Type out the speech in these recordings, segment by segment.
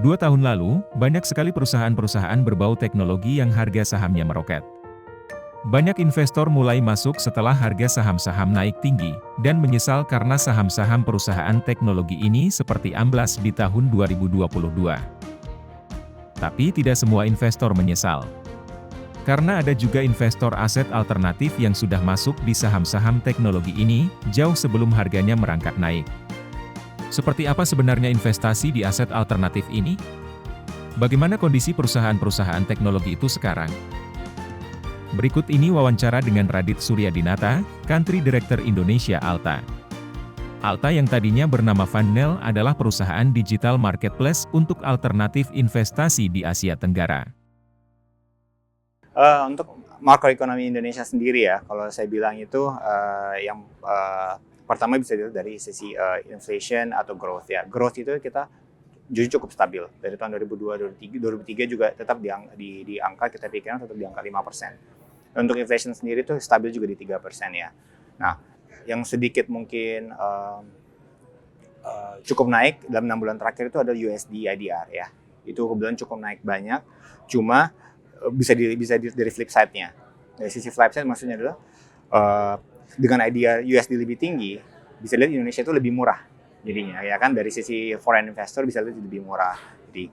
2 tahun lalu, banyak sekali perusahaan-perusahaan berbau teknologi yang harga sahamnya meroket. Banyak investor mulai masuk setelah harga saham-saham naik tinggi, dan menyesal karena saham-saham perusahaan teknologi ini seperti amblas di tahun 2022. Tapi tidak semua investor menyesal. Karena ada juga investor aset alternatif yang sudah masuk di saham-saham teknologi ini, jauh sebelum harganya merangkak naik. Seperti apa sebenarnya investasi di aset alternatif ini? Bagaimana kondisi perusahaan-perusahaan teknologi itu sekarang? Berikut ini wawancara dengan Radit Suryadinata, Country Director Indonesia Alta. Alta yang tadinya bernama Fundnel adalah perusahaan digital marketplace untuk alternatif investasi di Asia Tenggara. Untuk makroekonomi Indonesia sendiri ya, kalau saya bilang itu yang pertama bisa dilihat dari sisi inflation atau growth ya. Growth itu kita jujur cukup stabil. Dari tahun 2002, 2003 juga tetap di angka kita pikirkan tetap di angka 5%. Untuk inflation sendiri itu stabil juga di 3% ya. Nah, yang sedikit mungkin cukup naik dalam 6 bulan terakhir itu ada USD IDR ya. Itu kebetulan cukup naik banyak. Cuma bisa dari flip side-nya. Dari sisi flip side maksudnya adalah dengan IDR USD lebih tinggi, bisa lihat Indonesia itu lebih murah jadinya ya kan, dari sisi foreign investor bisa lihat lebih murah. Jadi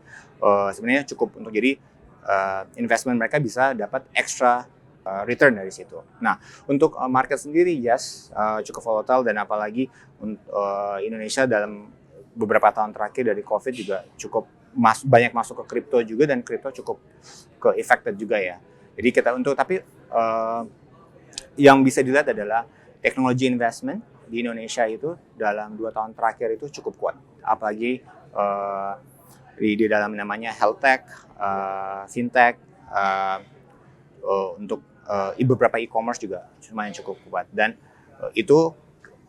sebenarnya cukup untuk jadi investment mereka bisa dapat extra return dari situ. Nah, untuk market sendiri cukup volatile, dan apalagi Indonesia dalam beberapa tahun terakhir dari COVID juga cukup banyak masuk ke kripto juga, dan kripto cukup ke affected juga ya. Jadi tapi yang bisa dilihat adalah teknologi investment di Indonesia itu dalam 2 tahun terakhir itu cukup kuat. Apalagi di dalam namanya health tech, fintech, untuk beberapa e-commerce juga lumayan cukup kuat. Dan itu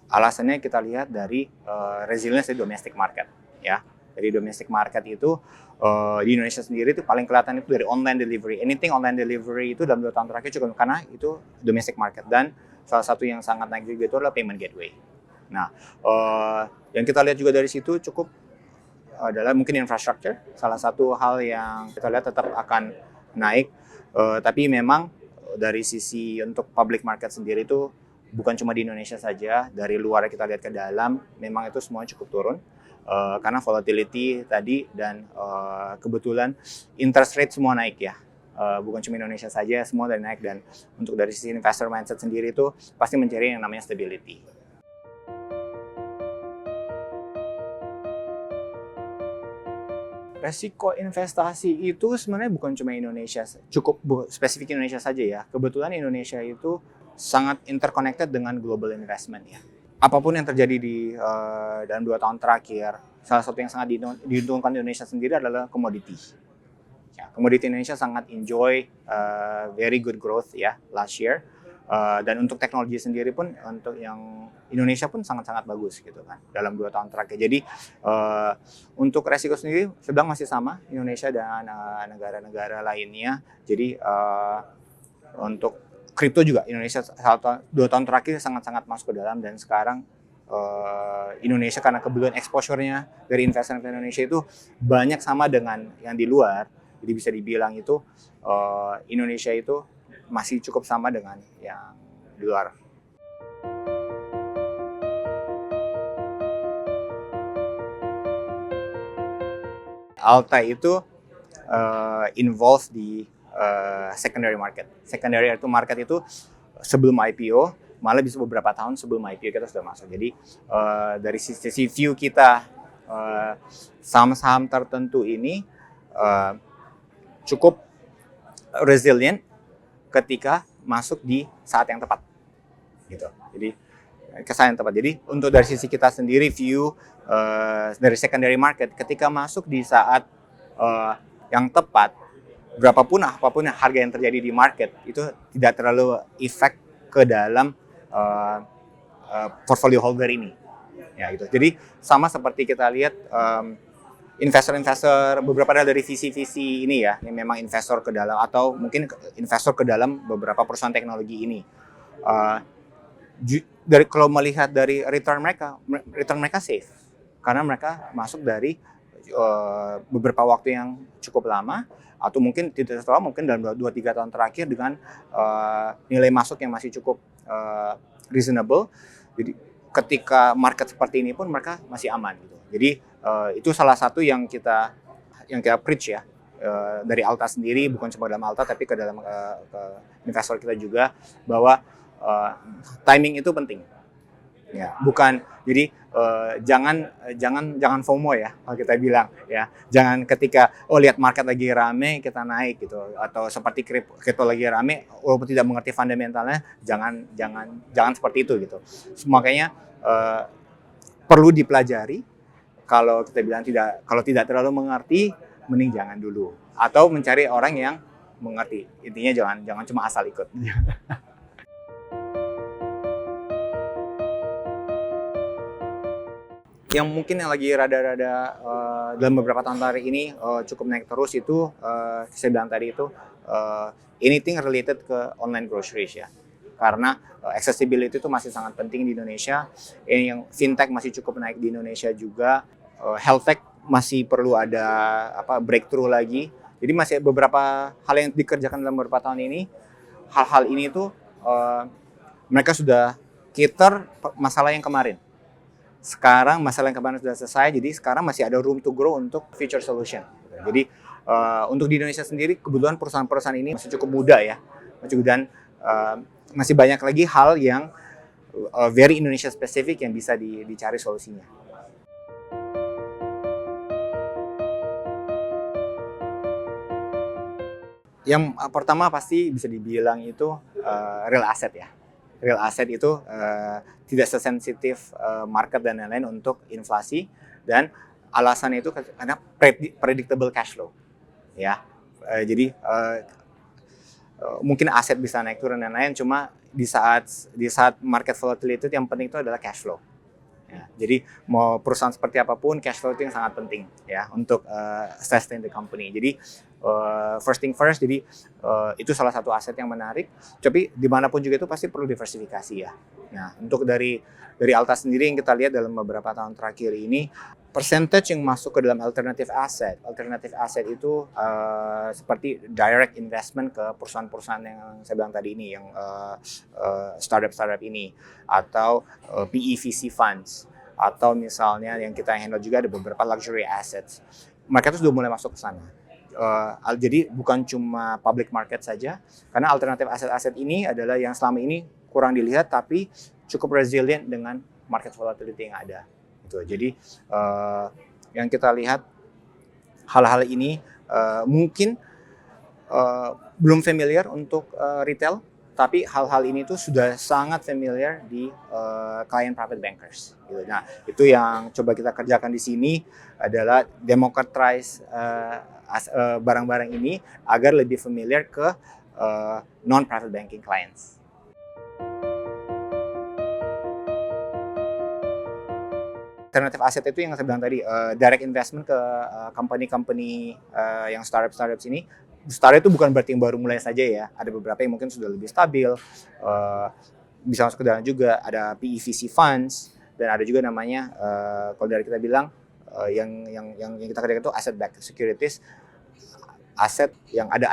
alasannya kita lihat dari resilience di domestic market ya. Dari domestic market itu di Indonesia sendiri itu paling kelihatan itu dari online delivery. Anything online delivery itu dalam 2 tahun terakhir cukup, karena itu domestic market. Dan salah satu yang sangat naik juga itu adalah payment gateway. Nah, yang kita lihat juga dari situ cukup adalah mungkin infrastructure. Salah satu hal yang kita lihat tetap akan naik, tapi memang dari sisi untuk public market sendiri itu bukan cuma di Indonesia saja, dari luar kita lihat ke dalam memang itu semua cukup turun. Karena volatility tadi dan kebetulan interest rate semua naik ya, bukan cuma Indonesia saja, semua dari naik. Dan untuk dari sisi investor mindset sendiri itu pasti mencari yang namanya stability. Resiko investasi itu sebenarnya bukan cuma Indonesia, cukup spesifik Indonesia saja ya. Kebetulan Indonesia itu sangat interconnected dengan global investment ya. Apapun yang terjadi di dalam 2 tahun terakhir, salah satu yang sangat diuntungkan Indonesia sendiri adalah komoditi. Ya, komoditi Indonesia sangat enjoy very good growth ya last year. Dan untuk teknologi sendiri pun, untuk yang Indonesia pun sangat-sangat bagus gitu kan dalam 2 tahun terakhir. Jadi untuk resiko sendiri sedang masih sama Indonesia dan negara-negara lainnya. Jadi untuk kripto juga Indonesia 2 tahun terakhir sangat-sangat masuk ke dalam, dan sekarang Indonesia karena kebetulan exposure-nya dari investor Indonesia itu banyak sama dengan yang di luar. Jadi bisa dibilang itu Indonesia itu masih cukup sama dengan yang di luar. Alta itu involved di secondary market. Secondary itu market itu sebelum IPO, malah bisa beberapa tahun sebelum IPO kita sudah masuk. Jadi dari sisi view kita, saham-saham tertentu ini cukup resilient ketika masuk di saat yang tepat, gitu. Jadi ke saat yang tepat. Jadi untuk dari sisi kita sendiri view dari secondary market, ketika masuk di saat yang tepat, apapun harga yang terjadi di market itu tidak terlalu efek ke dalam portfolio holder ini. Ya gitu. Jadi sama seperti kita lihat investor-investor beberapa dari visi-visi ini ya, yang memang investor ke dalam atau mungkin investor ke dalam beberapa perusahaan teknologi ini. Kalau melihat dari return mereka safe, karena mereka masuk dari beberapa waktu yang cukup lama, atau mungkin tidak terlalu, mungkin dalam 2-3 tahun terakhir dengan nilai masuk yang masih cukup reasonable. Jadi ketika market seperti ini pun mereka masih aman gitu. Jadi itu salah satu yang kita preach ya, dari Alta sendiri, bukan cuma dalam Alta tapi ke dalam ke investor kita juga, bahwa timing itu penting. Ya, bukan jadi jangan FOMO ya kalau kita bilang ya. Jangan ketika lihat market lagi rame kita naik gitu, atau seperti kripto lagi rame walaupun tidak mengerti fundamentalnya, jangan seperti itu gitu. Makanya perlu dipelajari. Kalau kita bilang kalau tidak terlalu mengerti, mending jangan dulu, atau mencari orang yang mengerti. Intinya jangan cuma asal ikut. Yang mungkin yang lagi rada-rada dalam beberapa tahun terakhir ini cukup naik terus itu, saya bilang tadi itu anything related ke online groceries ya. Karena accessibility itu masih sangat penting di Indonesia. Yang fintech masih cukup naik di Indonesia juga. Health tech masih perlu ada breakthrough lagi. Jadi masih beberapa hal yang dikerjakan dalam beberapa tahun ini. Hal-hal ini tuh mereka sudah cater masalah yang kemarin. Sekarang masalah yang kemarin sudah selesai, jadi sekarang masih ada room to grow untuk future solution. Jadi untuk di Indonesia sendiri, kebetulan perusahaan-perusahaan ini masih cukup muda ya, dan masih banyak lagi hal yang very Indonesia specific yang bisa dicari solusinya. Yang pertama pasti bisa dibilang itu real asset ya. Real asset itu tidak sesensitif market dan lain-lain untuk inflasi, dan alasannya itu karena predictable cash flow ya. Jadi mungkin aset bisa naik turun dan lain-lain, cuma di saat market volatility itu yang penting itu adalah cash flow ya. Jadi mau perusahaan seperti apapun, cash flow itu yang sangat penting ya untuk sustain the company. Jadi first thing first, jadi itu salah satu aset yang menarik. Tapi dimanapun juga itu pasti perlu diversifikasi ya. Nah, untuk dari Alta sendiri yang kita lihat dalam beberapa tahun terakhir ini, percentage yang masuk ke dalam alternative asset itu seperti direct investment ke perusahaan-perusahaan yang saya bilang tadi ini, yang startup ini, atau PE/VC funds, atau misalnya yang kita handle juga ada beberapa luxury assets. Mereka itu sudah mulai masuk ke sana. Jadi bukan cuma public market saja, karena alternatif aset-aset ini adalah yang selama ini kurang dilihat tapi cukup resilient dengan market volatility yang ada. Gitu. Jadi yang kita lihat hal-hal ini mungkin belum familiar untuk retail, tapi hal-hal ini tuh sudah sangat familiar di client private bankers. Gitu. Nah, itu yang coba kita kerjakan di sini adalah democratize barang-barang ini agar lebih familiar ke non-private banking clients. Alternative asset itu yang saya bilang tadi, direct investment ke company-company yang startups ini. Startup itu bukan berarti yang baru mulai saja ya. Ada beberapa yang mungkin sudah lebih stabil, bisa masuk ke dalam juga. Ada PE/VC funds, dan ada juga namanya kalau dari kita bilang yang kita kerjakan itu asset backed securities, aset yang ada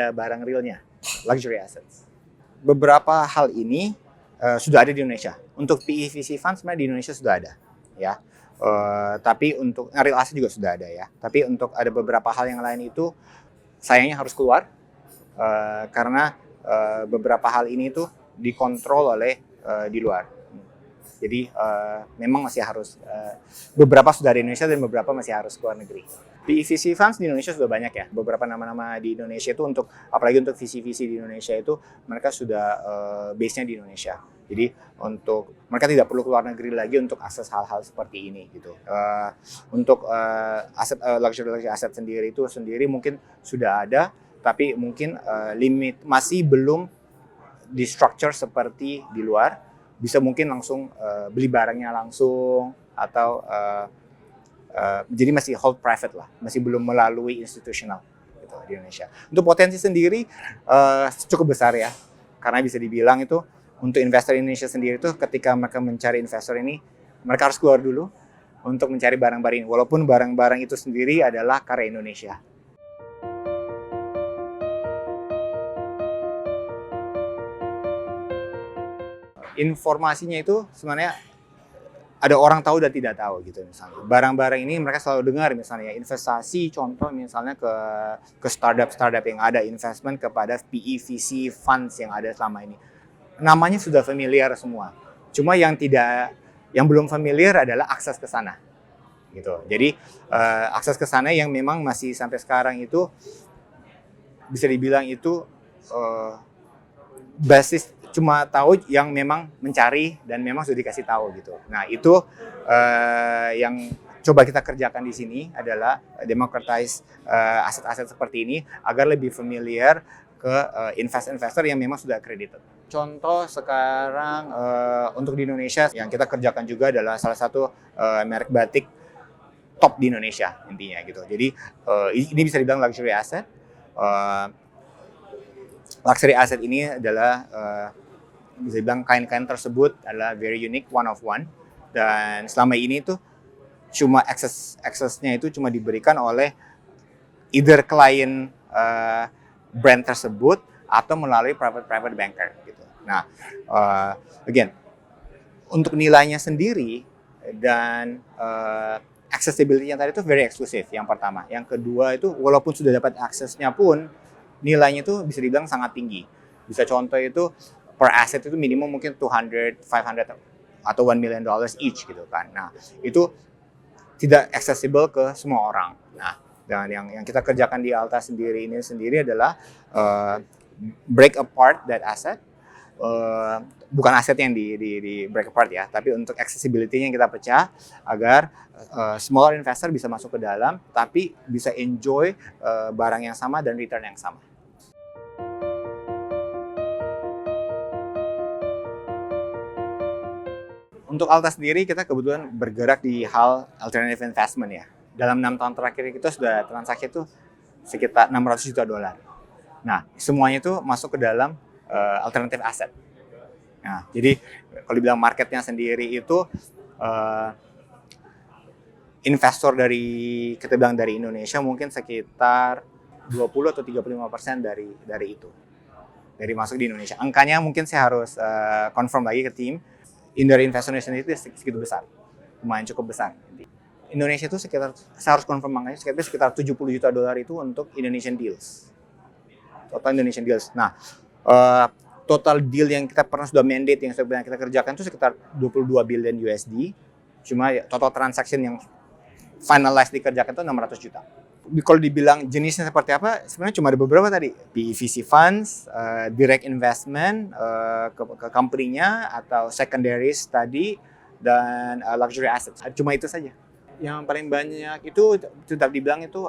barang realnya, luxury assets. Beberapa hal ini sudah ada di Indonesia. Untuk PE/VC funds sebenarnya di Indonesia sudah ada ya. Tapi untuk real asset juga sudah ada ya. Tapi untuk ada beberapa hal yang lain itu sayangnya harus keluar karena beberapa hal ini tuh dikontrol oleh di luar. Jadi memang masih harus beberapa sudah di Indonesia dan beberapa masih harus ke luar negeri. PE/VC funds di Indonesia sudah banyak ya. Beberapa nama-nama di Indonesia itu apalagi untuk VC di Indonesia itu mereka sudah base-nya di Indonesia. Jadi mereka tidak perlu keluar negeri lagi untuk akses hal-hal seperti ini gitu. Untuk aset luxury asset sendiri mungkin sudah ada, tapi mungkin limit masih belum di structure seperti di luar. Bisa mungkin langsung beli barangnya langsung, atau jadi masih hold private lah, masih belum melalui institutional gitu di Indonesia. Untuk potensi sendiri cukup besar ya, karena bisa dibilang itu untuk investor Indonesia sendiri itu ketika mereka mencari investor ini, mereka harus keluar dulu untuk mencari barang-barang ini, walaupun barang-barang itu sendiri adalah karya Indonesia. Informasinya itu sebenarnya ada orang tahu dan tidak tahu gitu misalnya. Barang-barang ini mereka selalu dengar misalnya investasi, contoh misalnya ke startup yang ada investment kepada PE, VC, funds yang ada selama ini. Namanya sudah familiar semua. Cuma yang belum familiar adalah akses ke sana. Gitu. Jadi akses ke sana yang memang masih sampai sekarang itu bisa dibilang itu basis cuma tahu yang memang mencari dan memang sudah dikasih tahu gitu. Nah itu yang coba kita kerjakan di sini adalah democratize aset-aset seperti ini agar lebih familiar ke investor yang memang sudah accredited. Contoh sekarang untuk di Indonesia yang kita kerjakan juga adalah salah satu merek batik top di Indonesia intinya gitu. Jadi ini bisa dibilang luxury asset. Luxury asset ini adalah bisa dibilang kain-kain tersebut adalah very unique, one of one, dan selama ini tuh cuma aksesnya itu cuma diberikan oleh either klien brand tersebut atau melalui private banker gitu. Nah, again untuk nilainya sendiri dan accessibility-nya tadi itu very eksklusif yang pertama. Yang kedua itu walaupun sudah dapat aksesnya pun nilainya itu bisa dibilang sangat tinggi. Bisa contoh itu per asset itu minimum mungkin 200, 500 atau $1 million each gitu kan. Nah, itu tidak accessible ke semua orang. Nah, dan yang kita kerjakan di Alta sendiri adalah break apart that asset. Bukan aset yang di break apart ya, tapi untuk accessibility-nya yang kita pecah agar smaller investor bisa masuk ke dalam tapi bisa enjoy barang yang sama dan return yang sama. Untuk Alta sendiri kita kebetulan bergerak di hal alternative investment ya. Dalam 6 tahun terakhir kita sudah transaksi itu sekitar $600 juta. Nah, semuanya itu masuk ke dalam alternative asset. Nah, jadi kalau dibilang marketnya sendiri itu investor kita bilang dari Indonesia mungkin sekitar 20 atau 35% dari itu. Dari masuk di Indonesia. Angkanya mungkin saya harus confirm lagi ke tim. Dari investor Indonesia itu segitu besar. Lumayan cukup besar. Indonesia itu saya harus confirm angkanya sekitar $70 juta itu untuk Indonesian deals. Total Indonesian deals. Nah, total deal yang kita pernah sudah mandate yang sudah kita kerjakan itu sekitar 22 billion USD. Cuma total transaction yang finalized dikerjakan itu 600 juta. Kalau dibilang jenisnya seperti apa, sebenarnya cuma ada beberapa tadi. PVC funds, direct investment ke company-nya atau secondaries tadi, dan luxury assets. Cuma itu saja. Yang paling banyak itu tetap dibilang itu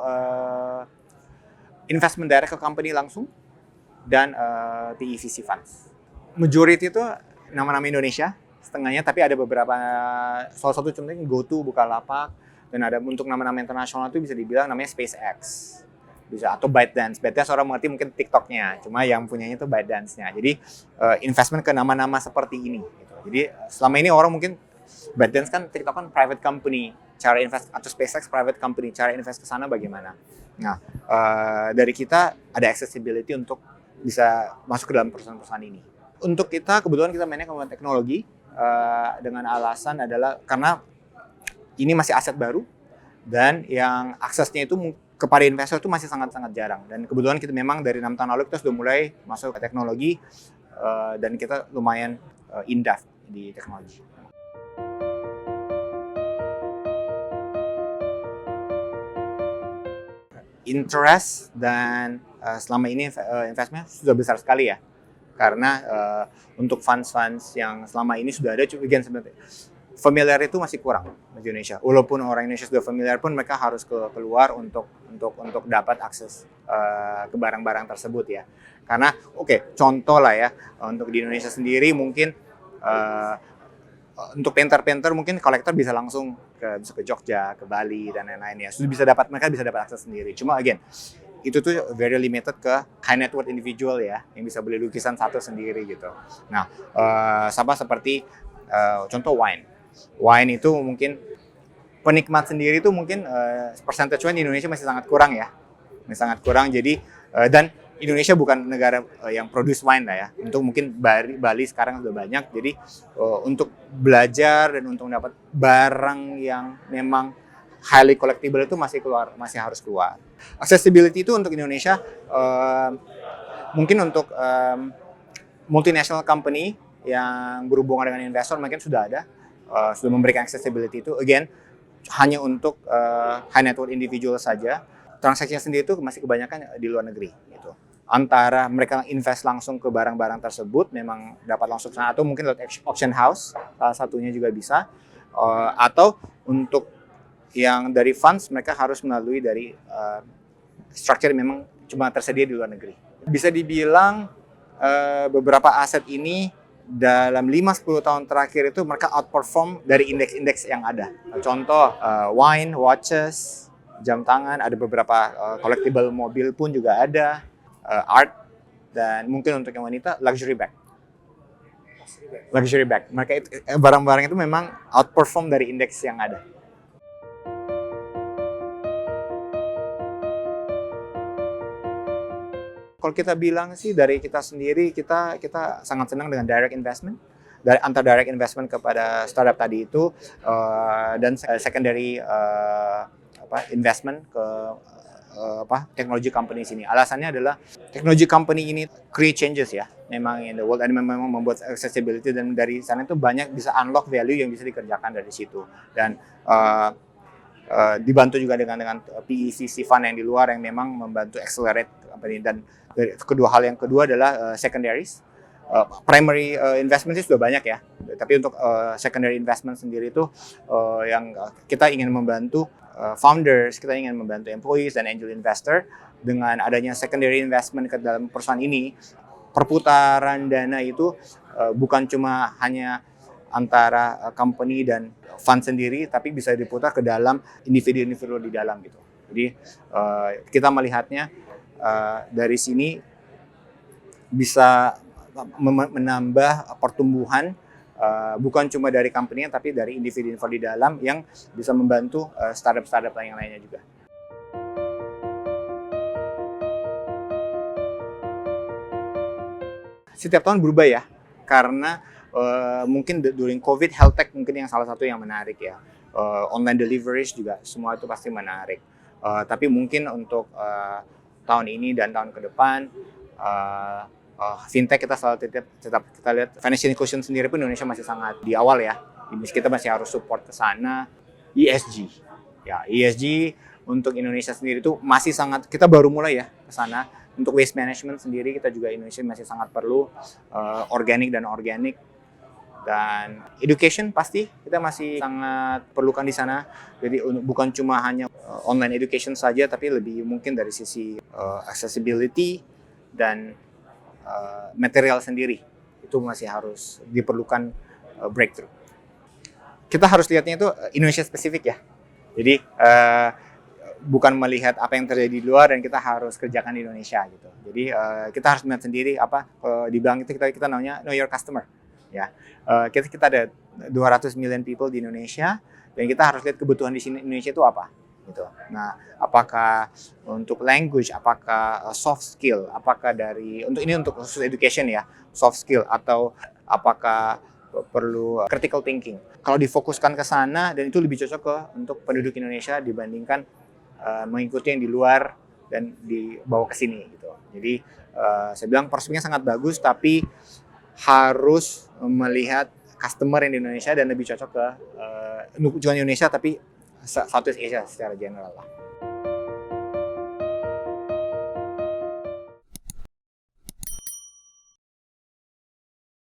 investment direct ke company langsung dan PVC funds. Majority itu nama-nama Indonesia, setengahnya, tapi ada beberapa, salah satu contohnya GoTo, Bukalapak, dan ada untuk nama-nama internasional itu bisa dibilang namanya SpaceX, bisa atau ByteDance. ByteDance orang mengerti mungkin TikTok-nya, cuma yang punyanya itu ByteDance-nya. Jadi investment ke nama-nama seperti ini. Gitu. Jadi selama ini orang mungkin ByteDance kan TikTok kan private company, cara invest atau SpaceX private company, cara invest ke sana bagaimana? Nah, dari kita ada accessibility untuk bisa masuk ke dalam perusahaan-perusahaan ini. Untuk kita kebetulan kita mainnya kemampuan teknologi dengan alasan adalah karena ini masih aset baru dan yang aksesnya itu kepada investor itu masih sangat-sangat jarang. Dan kebetulan kita memang dari 6 tahun lalu kita sudah mulai masuk ke teknologi dan kita lumayan in-depth di teknologi. Interest dan selama ini investment sudah besar sekali ya. Karena untuk funds-funds yang selama ini sudah ada, again sebenarnya familiar itu masih kurang di Indonesia. Walaupun orang Indonesia sudah familiar pun mereka harus keluar untuk dapat akses ke barang-barang tersebut ya. Karena contoh lah ya, untuk di Indonesia sendiri mungkin untuk painter mungkin kolektor bisa langsung bisa ke Jogja, ke Bali dan lain-lain ya. Mereka bisa dapat akses sendiri. Cuma again, itu tuh very limited ke high net worth individual ya, yang bisa beli lukisan satu sendiri gitu. Nah, sama seperti contoh wine itu mungkin penikmat sendiri itu mungkin percentage wine di Indonesia masih sangat kurang ya, masih sangat kurang. Jadi dan Indonesia bukan negara yang produce wine lah ya. Untuk mungkin Bali sekarang sudah banyak. Jadi untuk belajar dan untuk dapat barang yang memang highly collectible itu masih harus keluar. Accessibility itu untuk Indonesia mungkin untuk multinational company yang berhubungan dengan investor mungkin sudah ada, sudah memberikan accessibility itu. Again, hanya untuk high net worth individual saja. Transaksinya sendiri itu masih kebanyakan di luar negeri gitu. Antara mereka invest langsung ke barang-barang tersebut memang dapat langsung sana, atau mungkin lewat auction house salah satunya juga bisa, atau untuk yang dari funds mereka harus melalui dari structure yang memang cuma tersedia di luar negeri. Bisa dibilang beberapa aset ini dalam 5-10 tahun terakhir itu mereka outperform dari indeks-indeks yang ada. Contoh wine, watches, jam tangan, ada beberapa collectible mobil pun juga ada, art, dan mungkin untuk yang wanita luxury bag. Luxury bag. Mereka itu barang-barang itu memang outperform dari indeks yang ada. Kalau kita bilang sih dari kita sendiri, kita sangat senang dengan direct investment, dari antar direct investment kepada startup tadi itu, dan secondary investment ke technology company sini. Alasannya adalah technology company ini create changes ya, memang in the world, dan memang membuat accessibility, dan dari sana itu banyak bisa unlock value yang bisa dikerjakan dari situ. Dan dibantu juga dengan PEVC fund yang di luar yang memang membantu accelerate company. Dan yang kedua adalah secondaries. Primary investment sih sudah banyak ya, tapi untuk secondary investment sendiri itu yang kita ingin membantu founders, kita ingin membantu employees dan angel investor. Dengan adanya secondary investment ke dalam perusahaan ini, perputaran dana itu bukan cuma hanya antara company dan fund sendiri, tapi bisa diputar ke dalam individu-individu di dalam gitu. Jadi kita melihatnya dari sini bisa menambah pertumbuhan bukan cuma dari company-nya, tapi dari individu-individu di dalam yang bisa membantu startup-startup yang lainnya juga. Setiap tahun berubah ya, karena mungkin during COVID, health tech mungkin yang salah satu yang menarik ya. Online deliveries juga, semua itu pasti menarik. Tapi mungkin untuk tahun ini dan tahun ke depan, fintech kita selalu tetap kita lihat. Financial inclusion sendiri pun Indonesia masih sangat di awal ya. Kita masih harus support ke sana. ESG, ya ESG untuk Indonesia sendiri itu masih sangat, kita baru mulai ya ke sana. Untuk waste management sendiri kita juga Indonesia masih sangat perlu organik, dan education pasti kita masih sangat perlukan di sana. Jadi bukan cuma hanya online education saja, tapi lebih mungkin dari sisi accessibility dan material sendiri itu masih harus diperlukan breakthrough. Kita harus lihatnya itu Indonesia spesifik ya. Jadi bukan melihat apa yang terjadi di luar dan kita harus kerjakan di Indonesia gitu. Jadi kita harus melihat sendiri apa di bank itu kita namanya know your customer ya. Kita ada 200 million people di Indonesia dan kita harus lihat kebutuhan di sini Indonesia itu apa gitu. Nah, apakah untuk language, apakah soft skill, apakah untuk khusus education ya, soft skill, atau apakah perlu critical thinking. Kalau difokuskan ke sana, dan itu lebih cocok untuk penduduk Indonesia dibandingkan mengikuti yang di luar dan dibawa ke sini gitu. Jadi saya bilang prospeknya sangat bagus, tapi harus melihat customer yang di Indonesia dan lebih cocok ke bukan Indonesia tapi Southeast Asia secara general lah.